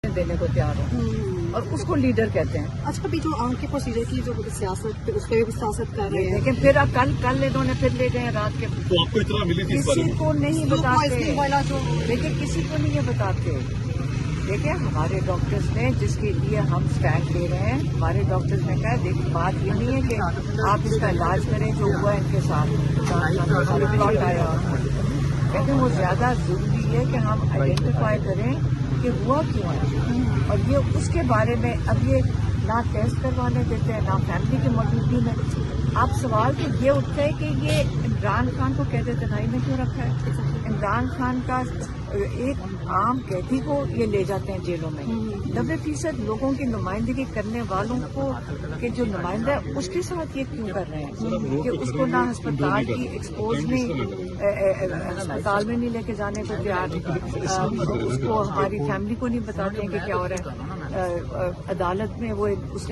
دینے کو تیار ہو اور اس کو لیڈر کہتے ہیں. اچھا ابھی جو آنکھ کے پروسیجر کی جو سیاست اس پہ بھی سیاست کر رہے ہیں لیکن پھر اب کل انہوں نے پھر لے گئے رات کے. تو آپ کو اطلاع ملی تھی اس بارے کسی میں؟ کو نہیں بتاتے. والا جو دیکھیں کسی کو نہیں یہ بتاتے. دیکھیں ہمارے ڈاکٹرز نے جس کے لیے ہم اسٹینڈ لے رہے ہیں, ہمارے ڈاکٹرز نے کہا دیکھ بات یہ نہیں ہے کہ آپ اس کا علاج کریں جو ہوا ان کے ساتھ پلاٹ آیا. لیکن وہ زیادہ ضروری ہے کہ ہم آئیڈینٹیفائی کریں کہ ہوا کیوں ہے, اور یہ اس کے بارے میں اب یہ نہ ٹیسٹ کروانے دیتے ہیں نہ فیملی کی موجودگی میں. آپ سوال تو یہ اٹھتا ہے کہ یہ عمران خان کو قید دنائی میں کیوں رکھا ہے؟ عمران خان کا ایک عام قیدی کو یہ لے جاتے ہیں جیلوں میں. 90% لوگوں کی نمائندگی کرنے والوں کو کہ جو نمائندہ ہے اس کے ساتھ یہ کیوں کر رہے ہیں کہ اس کو نہ ہسپتال کی ایکسپوز نہیں, ہسپتال میں نہیں لے کے جانے کو تیار, اس کو ہماری فیملی کو نہیں بتاتے ہیں کہ کیا ہو رہا ہے. عدالت میں وہ اس نے